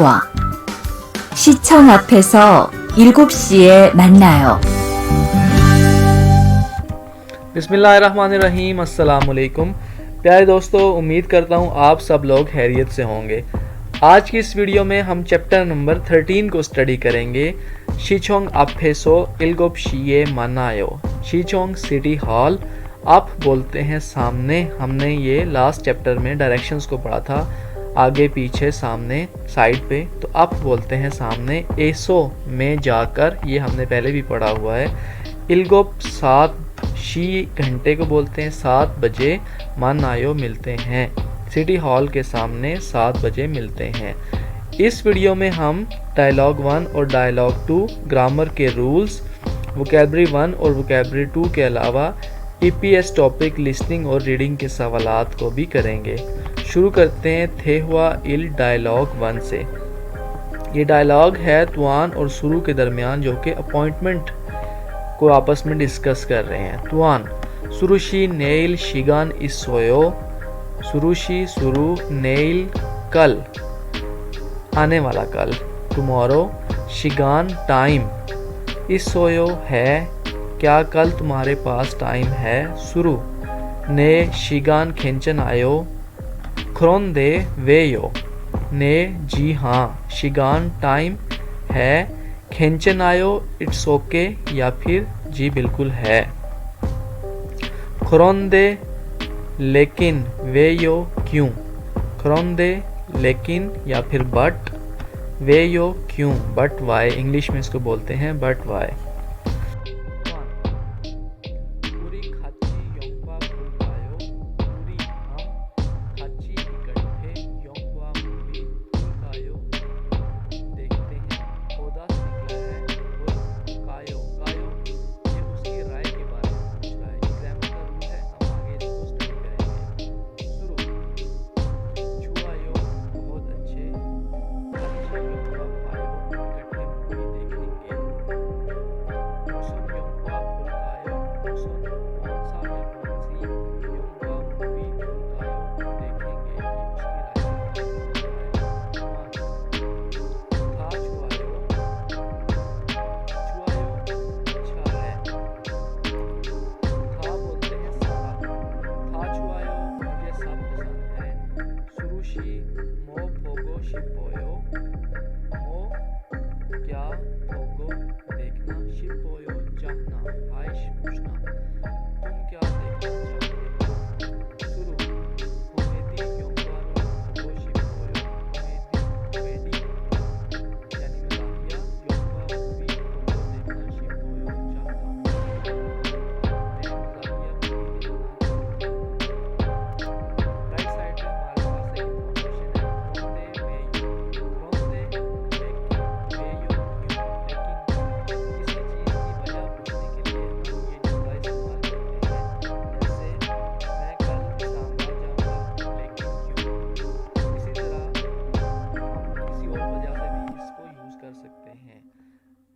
결과. 시청 앞에서 7시에 만나요. बिस्मिल्लाहिर्रहमानिर्रहीम, अस्सलाम वालेकुम। प्यारे दोस्तों, उम्मीद करता हूँ आप सब लोग खैरियत से होंगे। आज की इस वीडियो में हम चैप्टर नंबर 13 को स्टडी करेंगे। शीचोंग अफेसो इल्गोपशिए मनायो। शीचोंग सिटी हॉल, अप बोलते हैं सामने। हमने ये लास्ट चैप्टर में डायरेक्शंस को पढ़ा था, आगे पीछे सामने साइड पे। तो अप बोलते हैं सामने, एसो में जाकर, ये हमने पहले भी पढ़ा हुआ है। इल्गोप 7, शी घंटे को बोलते हैं 7 बजे, मन आयो मिलते हैं। सिटी हॉल के सामने 7 बजे मिलते हैं। इस वीडियो में हम डायलॉग 1 और डायलॉग 2, ग्रामर के रूल्स, वोकैबलरी 1 और वोकैबलरी 2 के अलावा ईपीएस टॉपिक, लिसनिंग और रीडिंग के सवालात को भी करेंगे। शुरू करते हैं थे हुआ इल डायलॉग 1 से। ये डायलॉग है तुआन और सुरु के दरमियान, जो कि अपॉइंटमेंट को आपस में डिस्कस कर रहे हैं। तुआन सुरुशी नेल शिगान इसोयो। सुरुशी सुरु, नेल कल, आने वाला कल, टुमारो। शिगान टाइम, इसोयो है, क्या कल तुम्हारे पास टाइम है। सुरु ने शिगान खेंचन आयो, क्रोंदे वेयो, ने जी हाँ, शिगान टाइम है, खेंचन आयो इट्स ओके या फिर जी बिल्कुल है। क्रोंदे लेकिन, वेयो क्यों। क्रोंदे लेकिन या फिर बट, वेयो क्यों, बट वाई, इंग्लिश में इसको बोलते हैं बट वाई।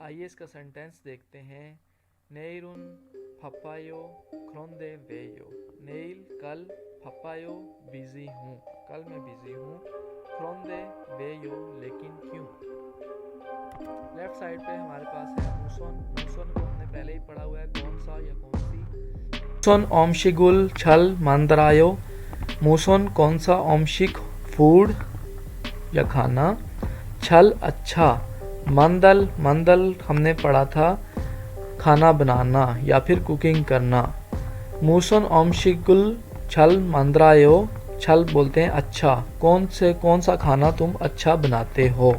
आइए इसका सेंटेंस देखते हैं। नेरुन पपायो क्रोंदे वेयो। नेल कल, पपायो बिजी हूँ, कल मैं बिजी हूँ। क्रोंदे वेयो लेकिन क्यों। लेफ्ट साइड पे हमारे पास है मूसोन। मूसोन को हमने पहले ही पढ़ा हुआ है, कौन सा या कौन सी। मूसोन ओमशिगुल छल मंदरायो। मूसोन कौन सा, ओमशिक फूड या खाना, छल अच्छा, मंदल, मंदल हमने पढ़ा था खाना बनाना या फिर कुकिंग करना। मूसन ओमशिगुल छल मंदरायो, छल बोलते हैं अच्छा, कौन सा खाना तुम अच्छा बनाते हो।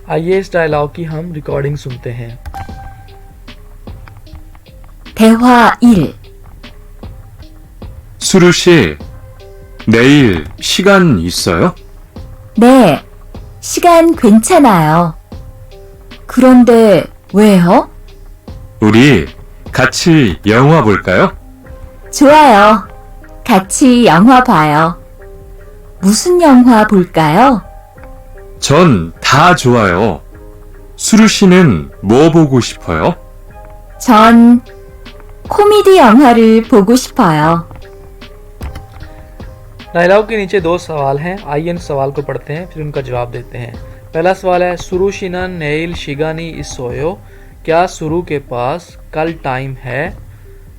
आइए इस डायलॉग की हम रिकॉर्डिंग सुनते हैं। 대화 1. 수루 씨, 내일 시간 있어요? 네, 시간 괜찮아요. 그런데 왜요? 우리 같이 영화 볼까요? 좋아요. 같이 영화 봐요. 무슨 영화 볼까요? 전 다 좋아요. 수루 씨는 뭐 보고 싶어요? 전 코미디 영화를 보고 싶어요. डायलॉग के नीचे दो सवाल हैं, आइए इन सवाल को पढ़ते हैं फिर उनका जवाब देते हैं। पहला सवाल है सुरुशिनन नेल शिगानी इसोयो, क्या सुरु के पास कल टाइम है?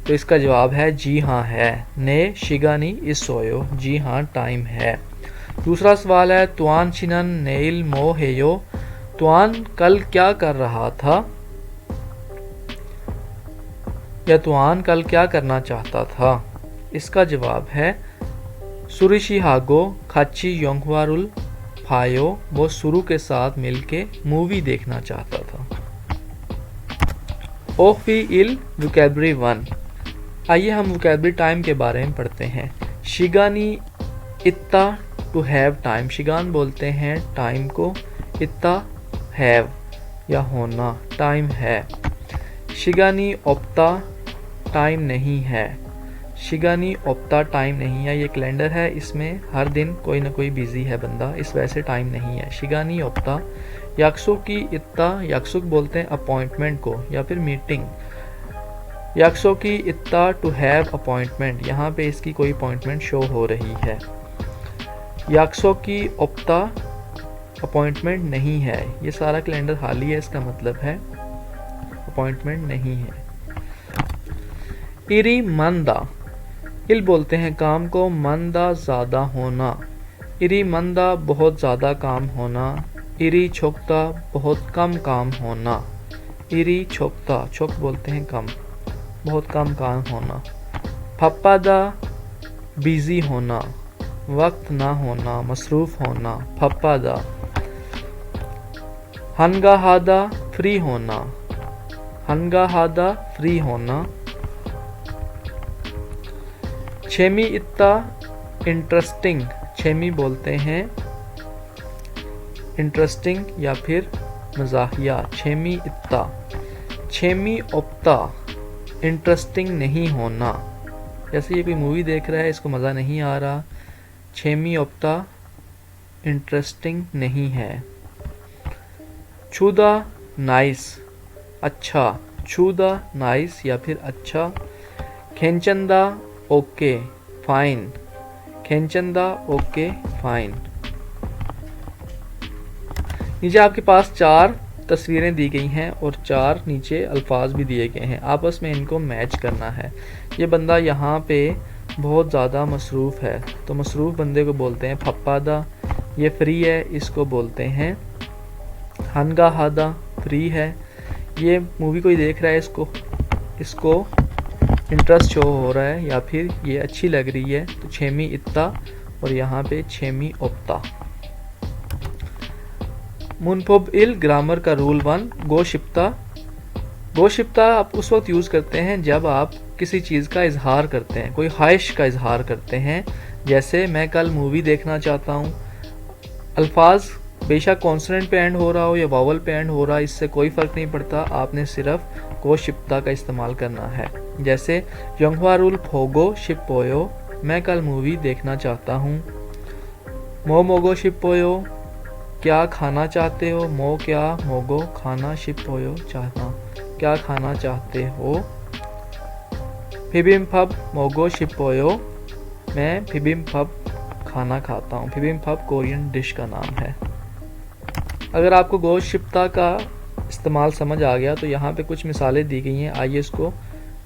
तो इसका जवाब है जी हाँ है। ने शिगानी इसोयो, जी हाँ टाइम है। दूसरा सवाल है तुआन शिनन नेल मो हेयो, तुआन कल क्या कर रहा था या तुआन कल क्या करना चाहता था? इसका जवाब है सुरिशी हागो खाची योंगवारुल फायो, वो सुरु के साथ मिलके मूवी देखना चाहता था। ओफी इल वोकैबुलरी 1। आइए हम वोकैबुलरी टाइम के बारे में पढ़ते हैं। शिगानी इत्ता टू हैव टाइम, शिगान बोलते हैं टाइम को, इत्ता हैव या होना, टाइम है। शिगानी ओप्ता टाइम नहीं है, शिगानी ओप्ता टाइम नहीं है। ये कैलेंडर है, इसमें हर दिन कोई ना कोई बिजी है बंदा, इस वजह से टाइम नहीं है। शिगानी ओप्ता। याक्सोकी इत्ता, याक्सुक बोलते हैं अपॉइंटमेंट को या फिर मीटिंग। याक्सोकी इत्ता टू हैव अपॉइंटमेंट, यहाँ पे इसकी कोई अपॉइंटमेंट शो हो रही है। याक्सोकी ओप्ता अपॉइंटमेंट नहीं है, ये सारा कैलेंडर खाली है, इसका मतलब है अपॉइंटमेंट नहीं है। इरी मंदा, इल बोलते हैं काम को, मंदा ज़्यादा होना। इरी मंदा बहुत ज़्यादा काम होना। इरी छोकता बहुत कम काम होना। इरी छोकता, छोक बोलते हैं कम, बहुत कम काम होना। फप्पादा बिजी होना, वक्त ना होना, मसरूफ होना। फप्पादा। हनगाहादा फ्री होना, हनगाहादा फ्री होना। छेमी इत्ता इंटरेस्टिंग, छेमी बोलते हैं इंटरेस्टिंग या फिर मजाहिया। छेमी इत्ता। छेमी ओप्ता इंटरेस्टिंग नहीं होना, जैसे ये कोई मूवी देख रहा है, इसको मज़ा नहीं आ रहा। छेमी ओप्ता इंटरेस्टिंग नहीं है। छुदा नाइस, अच्छा, छुदा नाइस या फिर अच्छा। खेंचंदा ओके फाइन, खेंचंदा ओके फाइन। नीचे आपके पास 4 तस्वीरें दी गई हैं और 4 नीचे अल्फाज भी दिए गए हैं, आपस में इनको मैच करना है। ये बंदा यहाँ पे बहुत ज़्यादा मसरूफ़ है, तो मसरूफ़ बंदे को बोलते हैं फप्पादा। ये फ्री है, इसको बोलते हैं हनगाहादा, फ्री है। ये मूवी कोई देख रहा है, इसको इंटरेस्ट शो हो रहा है या फिर ये अच्छी लग रही है, तो छेमी इत्ता और यहाँ पे छेमी ओप्ता। मुनफोब इल ग्रामर का रूल 1, गोशिप्ता। गोशिप्ता आप उस वक्त यूज़ करते हैं जब आप किसी चीज़ का इजहार करते हैं, कोई ख्वाहिश का इजहार करते हैं, जैसे मैं कल मूवी देखना चाहता हूँ। अल्फाज बेशक कॉन्सोनेंट पे एंड हो रहा हो या वावल पे एंड हो रहा, इससे कोई फ़र्क नहीं पड़ता, आपने सिर्फ गोशिप्ता का इस्तेमाल करना है। जैसे योंगवारुल फोगो शिपोयो, मैं कल मूवी देखना चाहता हूँ। मो मोगो शिपोयो, क्या खाना चाहते हो। मो क्या, मोगो खाना, शिपोयो चाहना, क्या खाना चाहते हो। फिबिम्फब मोगो शिपोयो, मैं फिबिम्फब खाना खाता हूँ। फिबिम्फब कोरियन डिश का नाम है। अगर आपको गोशिप्ता का इस्तेमाल समझ आ गया तो यहाँ पे कुछ मिसालें दी गई हैं, आइए इसको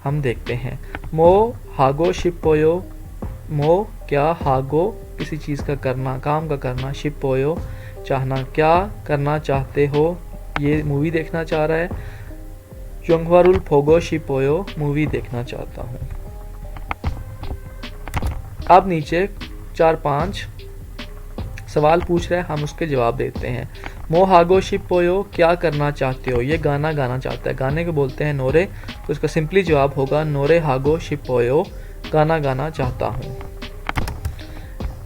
हम देखते हैं। मो हागो शिपोयो, मो क्या, हागो किसी चीज़ का करना, काम का करना, शिपोयो चाहना, क्या करना चाहते हो, ये मूवी देखना चाह रहा है। योंगवारुल फोगो शिपोयो, मूवी देखना चाहता हूँ। अब नीचे 4-5 सवाल पूछ रहे हैं, हम उसके जवाब देते हैं। मो हागो शिपोयो, क्या करना चाहते हो, ये गाना गाना चाहता है, गाने को बोलते हैं नोरे, तो इसका सिंपली जवाब होगा नोरे हागो शिपोयो, गाना गाना चाहता हूँ।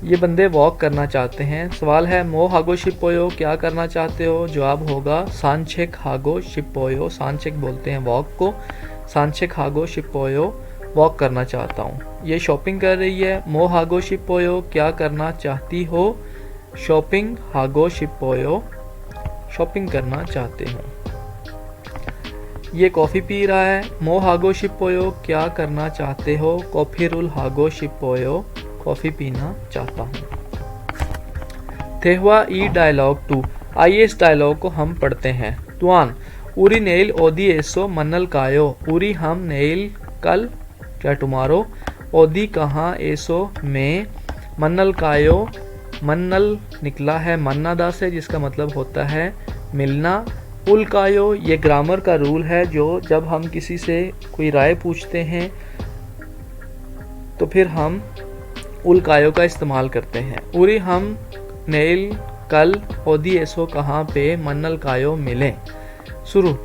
ये बंदे वॉक करना चाहते हैं। सवाल है मो हागो शिपोयो, क्या करना चाहते हो, जवाब होगा सांचेक हागो शिपोयो, सांचेक बोलते हैं वॉक को, सांचेक हागो शिपोयो, वॉक करना चाहता हूँ। ये शॉपिंग कर रही है। मो हागो शिपोयो, क्या करना चाहती हो, शॉपिंग हागो शिपोयो, शॉपिंग करना चाहते हो। ये कॉफ़ी पी रहा है। मो हागो शिपोयो, क्या करना चाहते हो, कॉफी रुल हागो शिपोयो, कॉफ़ी पीना चाहता हूँ। तेहवा ई डायलॉग 2। आइए इस डायलॉग को हम पढ़ते हैं। तुआन उरी नेल ओदी एसो मन्नल कायो। उरी हम नेल कल क्या टुमारो। ओदी कहाँ एसो में। मन्नल कायो मन्नल निकला है मन्नादा से जिसका मतलब होता है मिलना। उल कायो ये ग्रामर का रूल है जो जब हम किसी से कोई राय पूछते हैं तो फिर हम उल कायो का इस्तेमाल करते हैं। उरी हम नेल कल ओदी एसो कहाँ पे मन्नल कायो मिलें। शुरू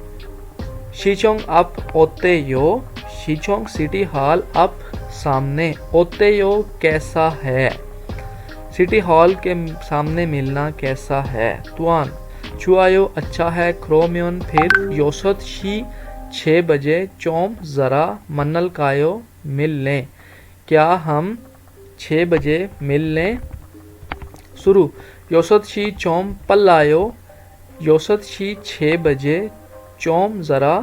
शीचोंग अप ओते यो। शीचोंग सिटी हॉल अप सामने। ओते यो कैसा है। सिटी हॉल के सामने मिलना कैसा है। तुआन चुआयो अच्छा है। क्रोम्योन फिर योसत शी 6 बजे। चोम ज़रा मन्नल कायो मिल लें। क्या हम 6 बजे मिल लें। शुरू योसत शी चोम पल्लायो। योसत शी 6 बजे। चोम ज़रा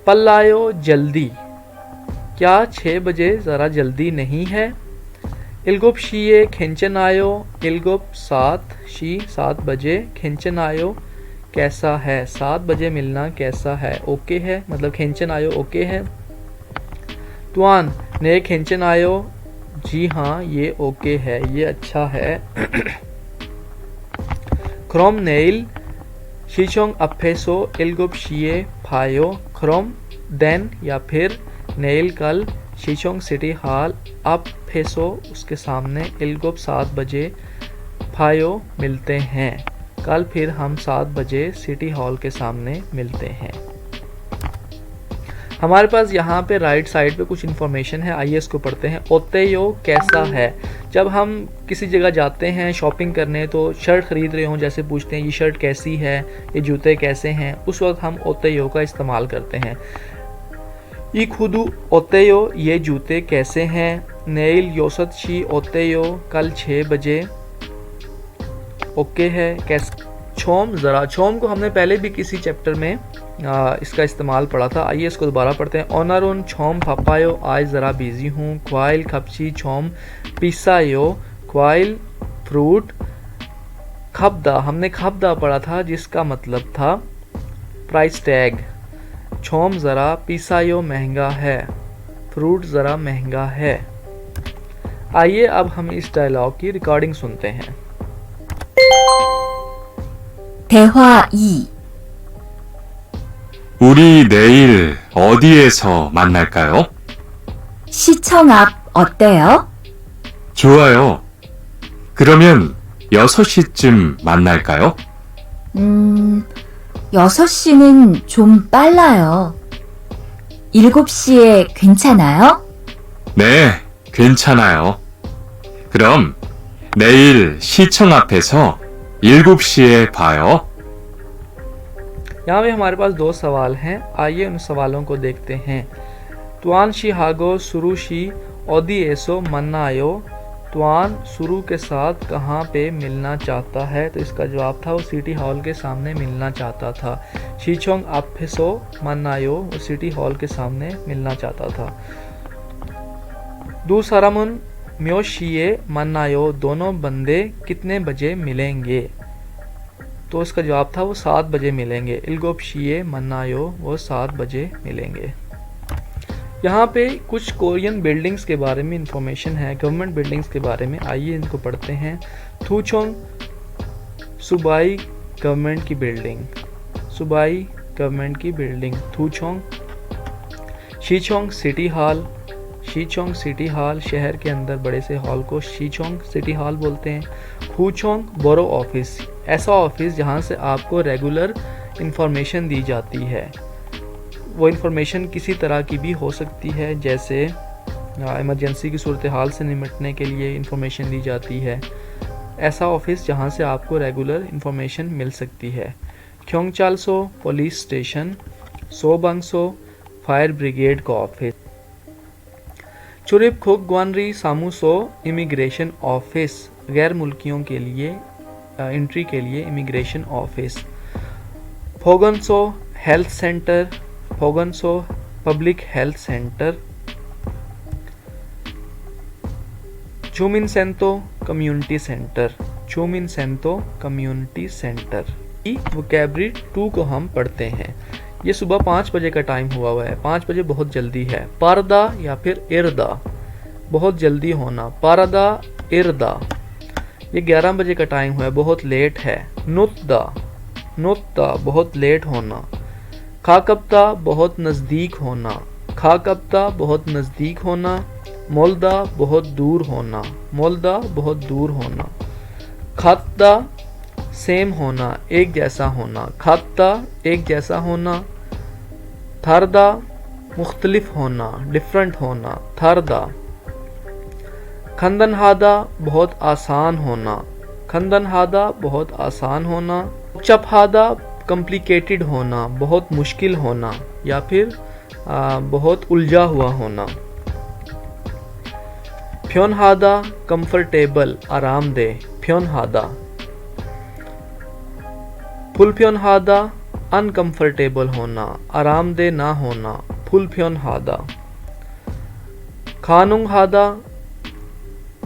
पल्लायो जल्दी। क्या 6 बजे ज़रा जल्दी नहीं है। इल्गुप शीए खिंचन आयो। इल्गुप 7 शी 7 बजे। खिंचन आयो कैसा है। 7 बजे मिलना कैसा है। ओके है मतलब खिंचन आयो ओके है। तुआन ने खिंचन आयो जी हाँ ये ओके है ये अच्छा है। क्रोम नेल शीचोंग अफेसो इल्गुप शीए फायो। क्रोम देन या फिर नेल कल। शीचोंग सिटी हॉल अप फेसो उसके सामने। इल्गुप 7 बजे। फायो मिलते हैं। कल फिर हम 7 बजे सिटी हॉल के सामने मिलते हैं। हमारे पास यहाँ पे राइट साइड पे कुछ इन्फॉर्मेशन है। आइए इसको पढ़ते हैं। ओते यो कैसा है। जब हम किसी जगह जाते हैं शॉपिंग करने तो शर्ट ख़रीद रहे हों जैसे पूछते हैं ये शर्ट कैसी है ये जूते कैसे हैं उस वक्त हम ओते यो का इस्तेमाल करते हैं। ई खुदू ओते यो ये जूते कैसे हैं। नेल योसत शी ओते यो कल 6 बजे ओके है कैसे। छोम ज़रा छोम को हमने पहले भी किसी चैप्टर में इसका इस्तेमाल पढ़ा था। आइए इसको दोबारा पढ़ते हैं। ओनरुन छोम पापायो आज ज़रा बिजी हूँ। क्वाइल खपची छोम पिसायो। क्वाइल फ्रूट। खबदा हमने खबदा पढ़ा था जिसका मतलब था प्राइस टैग। छोम ज़रा पिसायो महंगा है। फ्रूट ज़रा महंगा है। आइए अब हम इस डायलॉग की रिकॉर्डिंग सुनते हैं। 대화 2. 우리 내일 어디에서 만날까요? 시청 앞 어때요? 좋아요. 그러면 6시쯤 만날까요? 6시는 좀 빨라요. 7시에 괜찮아요? 네, 괜찮아요. 그럼 내일 시청 앞에서 7시에 봐요. यहाँ पे हमारे पास 2 सवाल हैं। आइए उन सवालों को देखते हैं। तुआन शी हागो सुरु शी ओदी एसो मन्ना आयो। तुआन सुरु के साथ कहाँ पे मिलना चाहता है। तो इसका जवाब था वो सिटी हॉल के सामने मिलना चाहता था। शीचोंग अफेसो मन्ना आयो वो सिटी हॉल के सामने मिलना चाहता था। दूसरामुन म्योशिए मन्नायो दोनों बंदे कितने बजे मिलेंगे। तो इसका जवाब था वो 7 बजे मिलेंगे। इल्गोपशिए मन्नायो वो 7 बजे मिलेंगे। यहाँ पे कुछ कोरियन बिल्डिंग्स के बारे में इंफॉर्मेशन है गवर्नमेंट बिल्डिंग्स के बारे में। आइए इनको पढ़ते हैं। थूचोंग सुबाई गवर्नमेंट की बिल्डिंग। सुबाई गवर्नमेंट की बिल्डिंग थूचोंग। शीचोंग सिटी हॉल। शीचोंग सिटी हॉल शहर के अंदर बड़े से हॉल को शीचोंग सिटी हॉल बोलते हैं। हुचोंग बोरो ऑफिस ऐसा ऑफिस जहाँ से आपको रेगुलर इंफॉर्मेशन दी जाती है। वो इंफॉर्मेशन किसी तरह की भी हो सकती है जैसे इमरजेंसी की सूरत हाल से निपटने के लिए इंफॉर्मेशन दी जाती है। ऐसा ऑफिस जहाँ से आपको रेगुलर इंफॉर्मेशन मिल सकती है। ख्योंगचालसो पुलिस स्टेशन। सोबंगसो फायर ब्रिगेड का ऑफिस। चुरिप खुक ग्वानरी सामुसो इमिग्रेशन ऑफिस गैर मुल्कियों के लिए एंट्री के लिए इमिग्रेशन ऑफिस। फोगनसो हेल्थ सेंटर। फोगनसो पब्लिक हेल्थ सेंटर। चुमिनसेंतो कम्युनिटी सेंटर, चुमिनसेंतो कम्युनिटी सेंटर। वोकैबुलरी 2 को हम पढ़ते हैं। ये सुबह 5 बजे का टाइम हुआ है, 5 बजे बहुत जल्दी है। पारदा या फिर इरदा, बहुत जल्दी होना, पारदा इरदा। ये 11 बजे का टाइम हुआ है, बहुत लेट है। नुत्ता, नुत्ता बहुत लेट होना। खाकब्ता बहुत नज़दीक होना, खाकब्ता बहुत नज़दीक होना। मोल्दा बहुत दूर होना, मोल्दा बहुत दूर होना। खात्ता सेम होना, एक जैसा होना, खात्ता एक जैसा होना। थारदा मुख्तलिफ होना, डिफरेंट होना, थारदा। खंदनहादा बहुत आसान होना, खंदनहादा बहुत आसान होना। चपहादा कॉम्प्लिकेटेड होना, बहुत मुश्किल होना या फिर बहुत उलझा हुआ होना। फ्योनहादा कंफर्टेबल, आरामदेह, फ्योनहादा। फुल फ्योनहादा अनकंफर्टेबल होना, आरामदेह ना होना, फुल फ्योनहादा। खानुंगहादा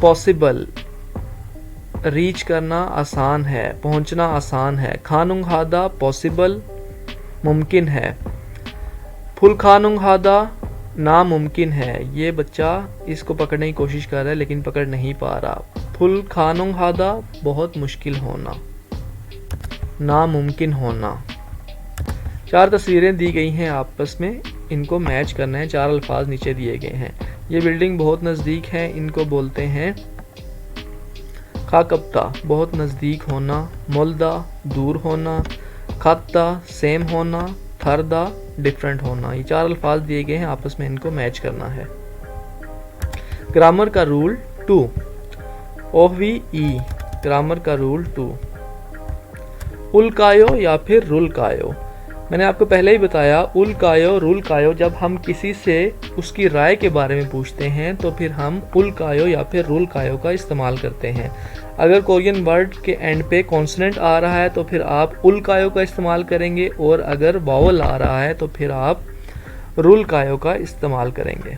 पॉसिबल, रीच करना आसान है, पहुंचना आसान है। खानुंगहादा पॉसिबल, मुमकिन है। फुल खानुंगहादा नामुमकिन है। ये बच्चा इसको पकड़ने की कोशिश कर रहा है लेकिन पकड़ नहीं पा रहा। फुल खानुंगहादा बहुत मुश्किल होना, नामुमकिन होना। 4 तस्वीरें दी गई हैं आपस में, इनको मैच करना है। 4 अल्फाज नीचे दिए गए हैं। ये बिल्डिंग बहुत नज़दीक है, इनको बोलते हैं खाकब्ता, बहुत नज़दीक होना। मोल्दा दूर होना। खात्ता सेम होना। थरदा डिफरेंट होना। ये 4 अल्फाज दिए गए हैं, आपस में इनको मैच करना है। ग्रामर का रूल 2, OVE, ग्रामर का रूल 2। उल्कायो या फिर रुलकायो, मैंने आपको पहले ही बताया उल्कायो रुलकायो, जब हम किसी से उसकी राय के बारे में पूछते हैं तो फिर हम उल्कायो या फिर रुलकायो का इस्तेमाल करते हैं। अगर कोरियन वर्ड के एंड पे कॉन्सोनेंट आ रहा है तो फिर आप उल्कायो का इस्तेमाल करेंगे, और अगर वावल आ रहा है तो फिर आप रुलकायो का इस्तेमाल करेंगे।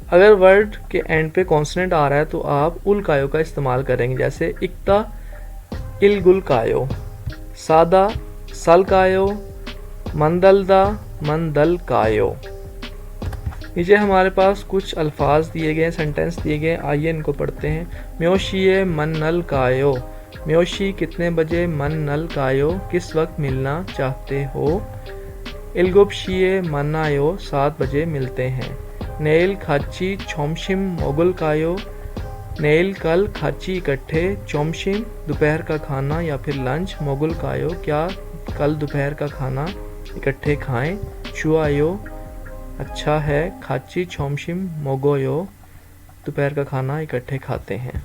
अगर वर्ड के एंड पे कॉन्सोनेंट आ रहा है तो आप उल्कायो का इस्तेमाल करेंगे, जैसे इक्ता इल्गुलकायो, सादा सलकायो, मंदलदा मंदलकायो। नीचे हमारे पास कुछ अल्फाज दिए गए, सेंटेंस दिए गए, आइए इनको पढ़ते हैं। म्योशिए मन नल कायो, म्योशी कितने बजे, मन नल कायो किस वक्त मिलना चाहते हो। इल्गुप्शिए मनायो 7 बजे मिलते हैं। नेल खाची छोमशिम मोगुल कायो, नेल कल खाची इकट्ठे, चोमशिम दोपहर का खाना या फिर लंच, मोगुल कायो क्या कल दोपहर का खाना इकट्ठे खाएं। चुआयो अच्छा है, खाची छोमशिम मोगोयो दोपहर का खाना इकट्ठे खाते हैं।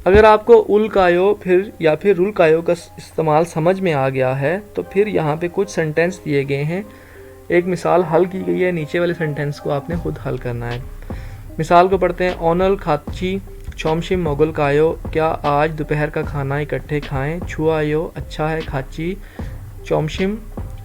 अगर आपको उल्कायो फिर या फिर रुलकायो का इस्तेमाल समझ में आ गया है तो फिर यहाँ पे कुछ सेंटेंस दिए गए हैं, एक मिसाल हल की गई है, नीचे वाले सेंटेंस को आपने खुद हल करना है। मिसाल को पढ़ते हैं। ओनल खाची चोमशिम मोगल कायो, क्या आज दोपहर का खाना इकट्ठे खाएं। छुआयो अच्छा है, खाची चोमशिम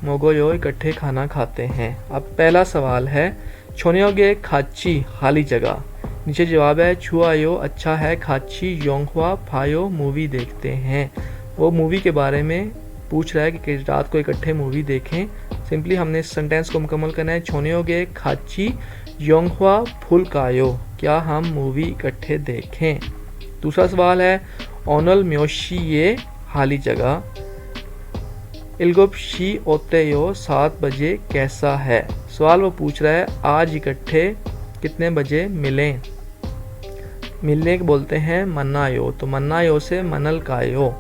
मोगोयो इकट्ठे खाना खाते हैं। अब पहला सवाल है छोनियोगे खाची खाली जगह, नीचे जवाब है छुआयो अच्छा है, खाची योंगहुआ फायो मूवी देखते हैं। वो मूवी के बारे में पूछ रहा है कि रात को इकट्ठे मूवी देखें। सिंपली हमने इस सेंटेंस को मुकम्मल करना है। छोनियोगे खाची योंगहुआ फुलकायो, क्या हम मूवी इकट्ठे देखें। दूसरा सवाल है ओनल म्योशी ये खाली जगह, इल्गुप्शी ओतेयो 7 बजे कैसा है। सवाल वो पूछ रहा है आज इकट्ठे कितने बजे मिलें। मिलने के बोलते हैं मन्नायो, तो मन्नायो से मनल कायो।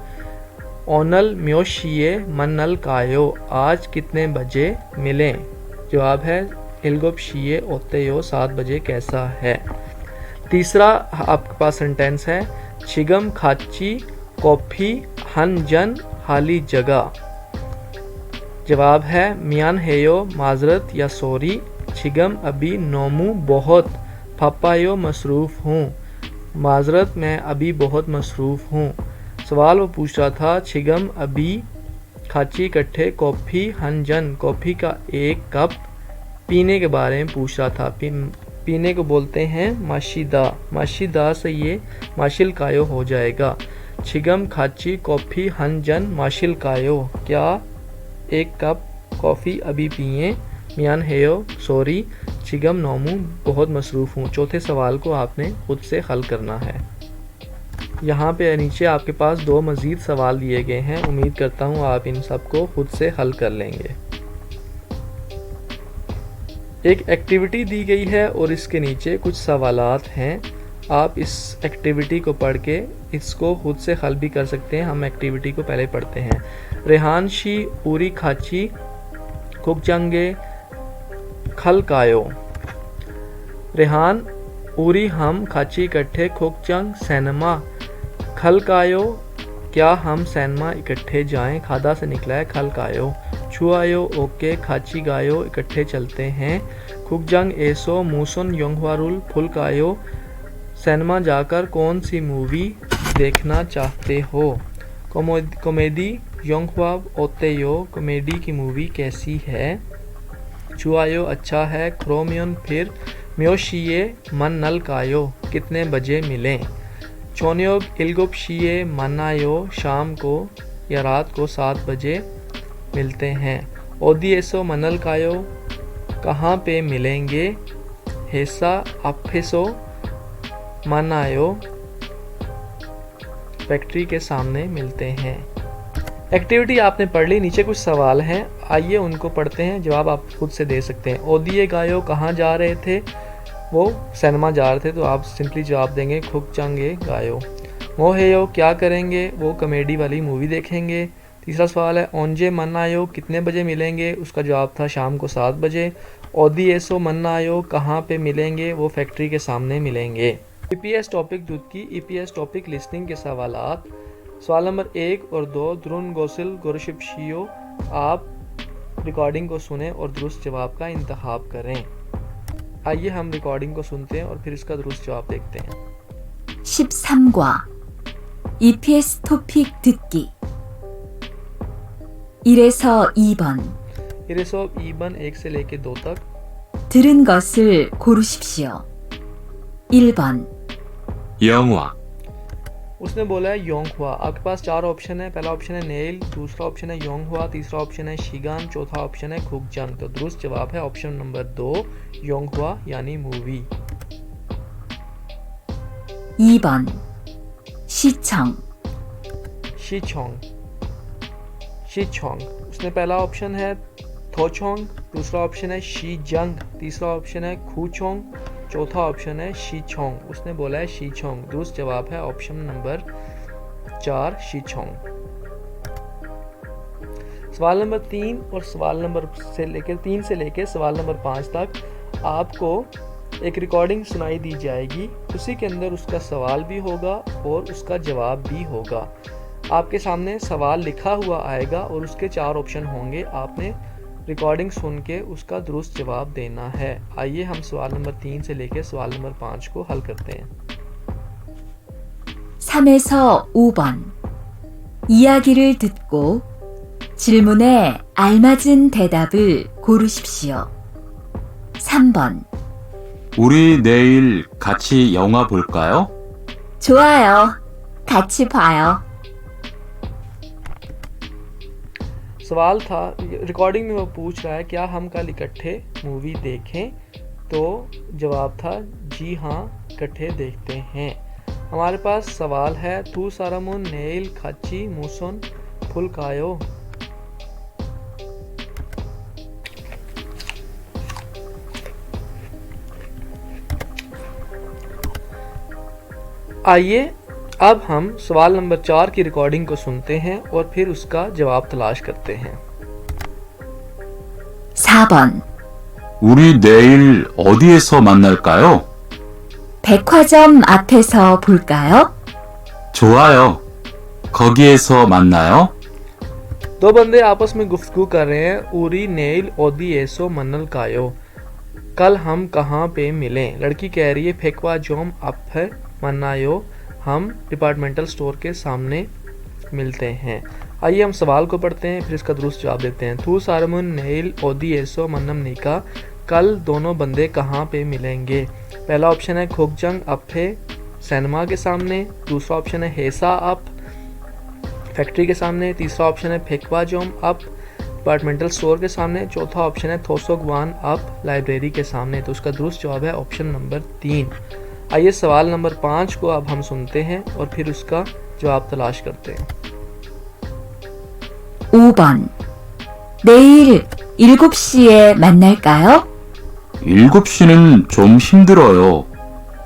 ओनल म्योशिए मनल कायो, आज कितने बजे मिलें। जवाब है इल्गुप्शिए ओतेयो 7 बजे कैसा है। तीसरा आपके पास सेंटेंस है छिगम खाची कॉफी हनजन खाली जगह। जवाब है मियान हेयो माजरत या सॉरी, छिगम अभी नोमू बहुत, पापायो मसरूफ़ हूँ, माजरत मैं अभी बहुत मसरूफ़ हूँ। सवाल वो पूछ रहा था छिगम अभी खाची इकट्ठे कॉफ़ी हनजन, कॉफ़ी का एक कप पीने के बारे में पूछ रहा था, पीने को बोलते हैं माशिदा। माशिदा से ये माशिल कायो हो जाएगा। छिगम खाची कॉफ़ी हनजन माशिल कायो, क्या एक कप कॉफ़ी अभी पिए। मियान हेयो सॉरी, छिगम नोमू बहुत मसरूफ़ हूँ। चौथे सवाल को आपने खुद से हल करना है। यहाँ पे नीचे आपके पास 2 मज़ीद सवाल दिए गए हैं। उम्मीद करता हूँ आप इन सब को खुद से हल कर लेंगे। एक एक्टिविटी दी गई है और इसके नीचे कुछ सवालात हैं। आप इस एक्टिविटी को पढ़ के इसको खुद से हल भी कर सकते हैं। हम एक्टिविटी को पहले पढ़ते हैं। रेहान शी उरी खाची खुकजंगे खल कायो। रेहान उरी हम खाची इकट्ठे खुकजंग सैनमा खल कायो, क्या हम सैनमा इकट्ठे जाएं। खादा से निकला है खल कायो। छुआयो ओके खाची गायो, इकट्ठे चलते हैं। खुकजंग एसो मूसन योंगवारुल फुल कायो, सैनमा जाकर कौन सी मूवी देखना चाहते हो। कॉमेडी योंगवाब ओतेयो, कॉमेडी की मूवी कैसी है। छुआयो अच्छा है। क्रोमियन फिर म्योशिए मन नल कायो, कितने बजे मिलें। चोन्योग इल्गोपशिए मनायो, शाम को या रात को 7 बजे मिलते हैं। ओदिएसो मनल कायो, कहाँ पे मिलेंगे। हेसा अफेसो मनायो, फैक्ट्री के सामने मिलते हैं। एक्टिविटी आपने पढ़ ली। नीचे कुछ सवाल हैं, आइए उनको पढ़ते हैं। जवाब आप खुद से दे सकते हैं। ओदिए गायो कहाँ जा रहे थे, वो सिनेमा जा रहे थे, तो आप सिंपली जवाब देंगे खुकचंगे गायो। मोहेयो क्या करेंगे, वो कॉमेडी वाली मूवी देखेंगे। तीसरा सवाल है ओंजे मन्नायो कितने बजे मिलेंगे, उसका जवाब था शाम को 7 बजे। ओदिएसो मन्नायो कहाँ पे मिलेंगे, वो फैक्ट्री के सामने मिलेंगे। ईपीएस टॉपिक दूध की ईपीएस टॉपिक लिसनिंग के सवालात। सवाल नंबर 1 और 2 द्रुन गोसिल गोरशिपशियो, आप रिकॉर्डिंग को सुने और दुरुस्त जवाब का इंतखाब करें। आइए हम रिकॉर्डिंग को सुनते हैं और फिर इसका दुरुस्त जवाब देखते हैं। 13과 EPS 토픽 듣기 1에서 2번 1 से लेके 2 तक। 들은 것을 고르십시오. 1번 영화, उसने बोला है योंगहुआ। आपके पास 4 ऑप्शन है। पहला ऑप्शन है नेल, दूसरा ऑप्शन है योंगहुआ, तीसरा ऑप्शन है शिगान, चौथा ऑप्शन है खुकजंग। तो दुरुस्त जवाब है ऑप्शन नंबर 2 योंगहुआ यानी मूवी। 2번 시청 शीचोंग। शीचोंग उसने पहला ऑप्शन है थोचोंग, दूसरा ऑप्शन है शीजंग, तीसरा ऑप्शन है खूचोंग, चौथा ऑप्शन है शीचोंग। उसने बोला है शीचोंग। दुरुस्त जवाब है ऑप्शन नंबर 4 शीचोंग। सवाल नंबर 3 और सवाल नंबर 3 से लेकर सवाल नंबर 5 तक आपको एक रिकॉर्डिंग सुनाई दी जाएगी। उसी के अंदर उसका सवाल भी होगा और उसका जवाब भी होगा। आपके सामने सवाल लिखा हुआ आएगा और उसके 4 ऑप्शन होंगे। आपने रिकॉर्डिंग सुन के उसका दुरुस्त जवाब देना है। आइए हम सवाल नंबर 3 से लेकर सवाल नंबर 5 को हल करते हैं। 3에서 5번 이야기를 듣고 질문에 알맞은 대답을 고르십시오. 3번 우리 내일 같이 영화 볼까요? 좋아요. 같이 봐요. सवाल था रिकॉर्डिंग में वो पूछ रहा है क्या हम कल इकट्ठे मूवी देखें, तो जवाब था जी हाँ इकट्ठे देखते हैं। हमारे पास सवाल है तू सारामुन नेल खाची मूसन फुल कायो। आइए अब हम सवाल नंबर 4 की रिकॉर्डिंग को सुनते हैं और फिर उसका जवाब तलाश करते हैं। 4번 우리 내일 어디에서 만날까요? 백화점 앞에서 볼까요? 좋아요. 거기에서 만나요? 2 बंदे आपस में गुफ्तगू कर रहे हैं। उरी नेल ओदी एसो मनल कायो, कल हम कहाँ पे मिलें। लड़की कह रही है फेकवा जोम अफ मनायो, हम डिपार्टमेंटल स्टोर के सामने मिलते हैं। आइए हम सवाल को पढ़ते हैं फिर इसका दुरुस्त जवाब देते हैं। थू सारमुन नेल ओदी एसो मनम निका, कल दोनों बंदे कहाँ पे मिलेंगे। पहला ऑप्शन है खोकजंग अप्पे सिनेमा के सामने, दूसरा ऑप्शन है हेसा अप फैक्ट्री के सामने, तीसरा ऑप्शन है फेकवाजोम अप डिपार्टमेंटल स्टोर के सामने, चौथा ऑप्शन है थोसोगवान अप लाइब्रेरी के सामने। तो उसका दुरुस्त जवाब है ऑप्शन नंबर 3। आइए सवाल नंबर 5 को अब हम सुनते हैं और फिर उसका जवाब तलाश करते हैं। 5번. 내일 7시에 만날까요? 7시는 좀 힘들어요.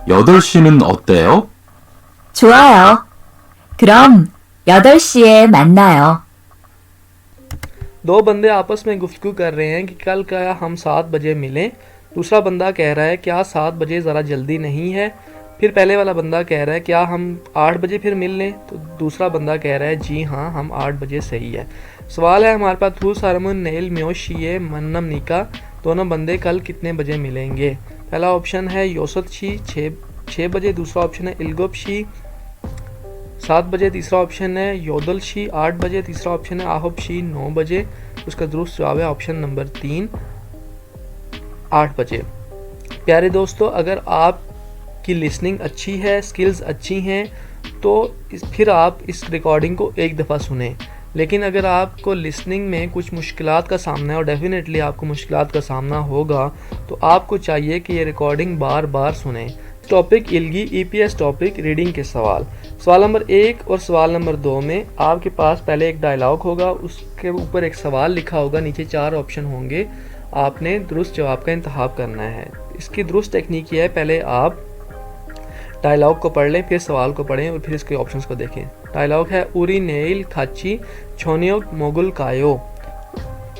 8시는 어때요? 좋아요. 그럼 8시에 만나요. दो बंदे आपस में गुफ्तगू कर रहे हैं कि कल क्या हम 7 बजे मिलें। दूसरा बंदा कह रहा है क्या 7 बजे ज़रा जल्दी नहीं है। फिर पहले वाला बंदा कह रहा है क्या हम 8 बजे फिर मिल लें। तो दूसरा बंदा कह रहा है जी हाँ हम 8 बजे सही है। सवाल है हमारे पास थू सारमुन नेल म्योशिए मन्नम निका दोनों बंदे कल कितने बजे मिलेंगे। पहला ऑप्शन है योसतशी 6 बजे, दूसरा ऑप्शन है इल्गोपशी 7 बजे, तीसरा ऑप्शन है योदलशी 8 बजे, तीसरा ऑप्शन है आहोबशी 9 बजे। उसका दुरुस्त जवाब है ऑप्शन नंबर 3 8 बजे। प्यारे दोस्तों, अगर आपकी लिसनिंग अच्छी है, स्किल्स अच्छी हैं तो फिर आप इस रिकॉर्डिंग को एक दफ़ा सुनें। लेकिन अगर आपको लिसनिंग में कुछ मुश्किलात का सामना है, और डेफिनेटली आपको मुश्किलात का सामना होगा, तो आपको चाहिए कि ये रिकॉर्डिंग बार बार सुनें। टॉपिक इल्गी ईपीएस टॉपिक रीडिंग के सवाल नंबर 1 और सवाल नंबर 2 में आपके पास पहले एक डायलॉग होगा, उसके ऊपर एक सवाल लिखा होगा, नीचे 4 ऑप्शन होंगे। आपने दुरुस्त जवाब का इंतखाब करना है। इसकी दुरुस्त टेक्निक ये है, पहले आप डायलॉग को पढ़ लें, फिर सवाल को पढ़ें और फिर इसके ऑप्शंस को देखें। डायलॉग है उरी नेल खाची छोनियोग मोगुल कायो,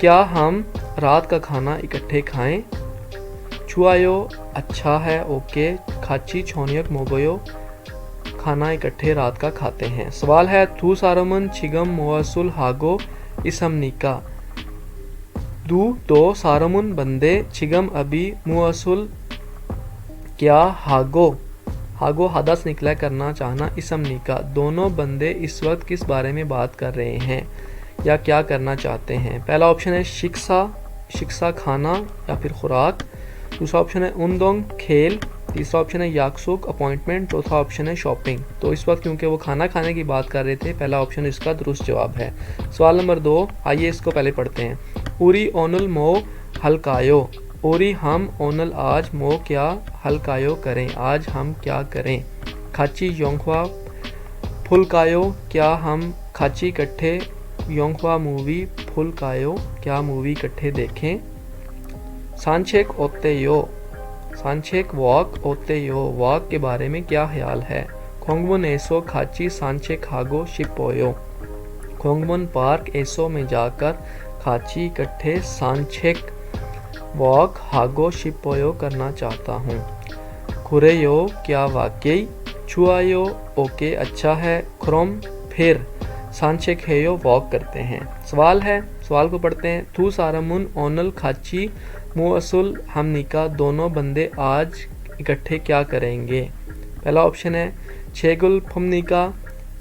क्या हम रात का खाना इकट्ठे खाएं। छुआयो अच्छा है ओके, खाची छोनियोग मोगोयो खाना इकट्ठे रात का खाते हैं। सवाल है थू सारमन छिगम मोअसुल हागो इसमनिका, दो सारमुन बंदे छिगम अभी मुअसुल क्या हागो हदस निकला करना चाहना इसमनी का, दोनों बंदे इस वक्त किस बारे में बात कर रहे हैं या क्या करना चाहते हैं। पहला ऑप्शन है शिक्षा खाना या फिर खुराक, दूसरा ऑप्शन है उनदोंग खेल, तीसरा ऑप्शन है याकसुक अपॉइंटमेंट, चौथा ऑप्शन है शॉपिंग। तो इस वक्त क्योंकि वो खाना खाने की बात कर रहे थे, पहला ऑप्शन इसका दुरुस्त जवाब है। सवाल नंबर 2, आइए इसको पहले पढ़ते हैं। उरी ओनुल मो हल्कायो, ओरी हम ओनल आज मो क्या हल्कायो करें, आज हम क्या करें। खाची योंगवा फुलकायो, क्या हम खाची इकट्ठे योंगवा मूवी फुलकायो क्या मूवी इकट्ठे देखें। सांचेक वॉक ओते यो वॉक के बारे में क्या ख्याल है। खोंगमुन एसो खाची सांचेक हागो शिपोयो, खोंगमुन पार्क एसो में जाकर खाची इकट्ठे सांचेक वॉक हागो शिपोयो करना चाहता हूँ। खुरेयो क्या वाकई, छुआयो ओके अच्छा है, क्रोम फिर सांचेक हेयो वॉक करते हैं। सवाल को पढ़ते हैं। थू सारमुन ओनल खाची मुअसुल हमनिका, दोनों बंदे आज इकट्ठे क्या करेंगे। पहला ऑप्शन है छेगुल फमनिका,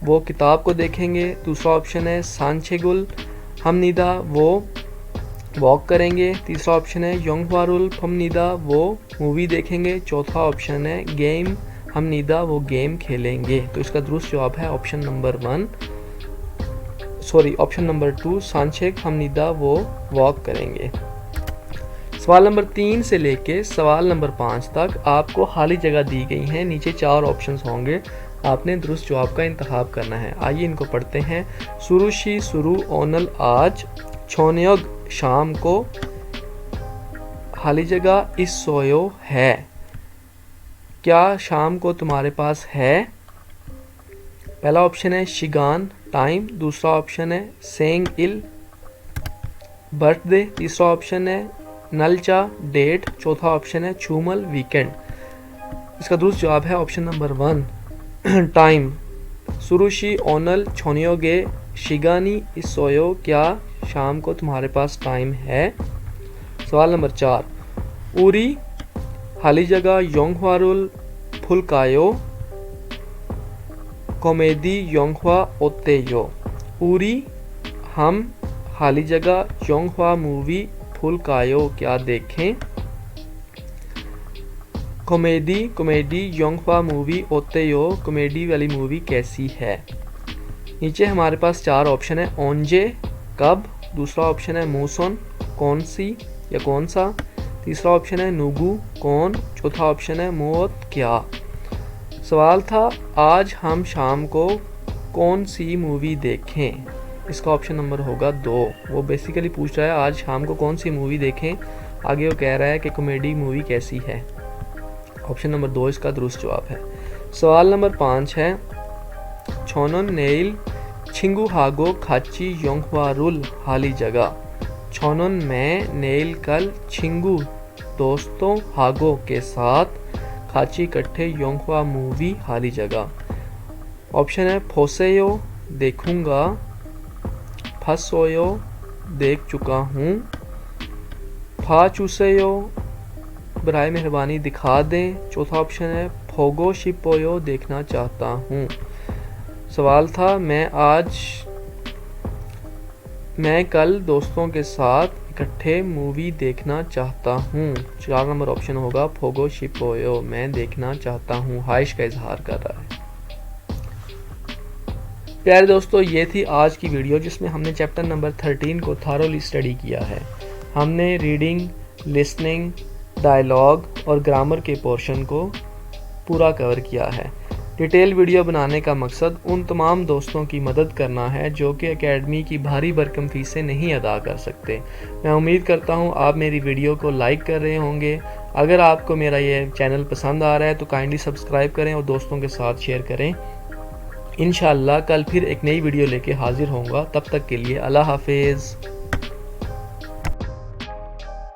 वो किताब को देखेंगे, दूसरा ऑप्शन है सांचेगुल हमनिदा, वो वॉक करेंगे, तीसरा ऑप्शन है योंगवारुल फमनिदा, वो मूवी देखेंगे, चौथा ऑप्शन है गेम हमनिदा, वो गेम खेलेंगे। तो इसका दुरुस्त जवाब है ऑप्शन नंबर 2 सांचेक हमनिदा, वो वॉक करेंगे। सवाल नंबर 3 से लेके सवाल नंबर 5 तक आपको खाली जगह दी गई है, नीचे 4 ऑप्शंस होंगे, आपने दुरुस्त जवाब का इंतखाब करना है। आइए इनको पढ़ते हैं। सुरुशी सुरु ओनल आज, छोन्योग शाम को, खाली जगह इस सोयो है, क्या शाम को तुम्हारे पास है। पहला ऑप्शन है शिगान टाइम, दूसरा ऑप्शन है सेंग इल बर्थडे, तीसरा ऑप्शन है नलचा डेट, चौथा ऑप्शन है छूमल वीकेंड। इसका दुरुस्त जवाब है ऑप्शन नंबर 1 टाइम। सुरुशी ओनल छोनियोगे शिगानी इसोयो, क्या शाम को तुम्हारे पास टाइम है। सवाल नंबर 4, उरी खाली जगह योंगवारुल फुलकायो कॉमेडी योंगवा ओतेयो, उरी हम खाली जगह योंगवा मूवी फुलकायो क्या देखें। कॉमेडी योंगफा मूवी ओतेयो कॉमेडी वाली मूवी कैसी है। नीचे हमारे पास 4 ऑप्शन है। ओंजे कब, दूसरा ऑप्शन है मूसोन कौन सी या कौन सा, तीसरा ऑप्शन है नुगु कौन, चौथा ऑप्शन है मौत क्या। सवाल था आज हम शाम को कौन सी मूवी देखें, इसका ऑप्शन नंबर होगा 2। वो बेसिकली पूछ रहा है आज शाम को कौन सी मूवी देखें, आगे वो कह रहा है कि कॉमेडी मूवी कैसी है। ऑप्शन नंबर 2 इसका दुरुस्त जवाब है। सवाल नंबर 5 है छोनन नेल छिंगू हागो खाची योंगवारुल हाली जगह। छोनन में नेल कल छिंगू दोस्तों हागो के साथ खाची कट्ठे योंगवा मूवी हाली जगह। ऑप्शन है फोसेयो देखूंगा, फसोयो देख चुका हूँ, फा चूसेयो बराए मेहरबानी दिखा दें, चौथा ऑप्शन है फोगो शिपोयो देखना चाहता हूँ। सवाल था मैं कल दोस्तों के साथ इकट्ठे मूवी देखना चाहता हूँ। 4 नंबर ऑप्शन होगा फोगो शिपोयो, मैं देखना चाहता हूँ, ख्वाहिश का इजहार कर रहा है। प्यारे दोस्तों, ये थी आज की वीडियो जिसमें हमने चैप्टर नंबर 13 को थॉरोली स्टडी किया है। हमने रीडिंग, लिसनिंग, डायलॉग और ग्रामर के पोर्शन को पूरा कवर किया है। डिटेल वीडियो बनाने का मकसद उन तमाम दोस्तों की मदद करना है जो कि एकेडमी की भारी भरकम फीसें नहीं अदा कर सकते। मैं उम्मीद करता हूँ आप मेरी वीडियो को लाइक कर रहे होंगे। अगर आपको मेरा ये चैनल पसंद आ रहा है तो काइंडली सब्सक्राइब करें और दोस्तों के साथ शेयर करें। इंशाअल्लाह कल फिर एक नई वीडियो लेके हाजिर होऊंगा। तब तक के लिए अल्लाह हाफिज़।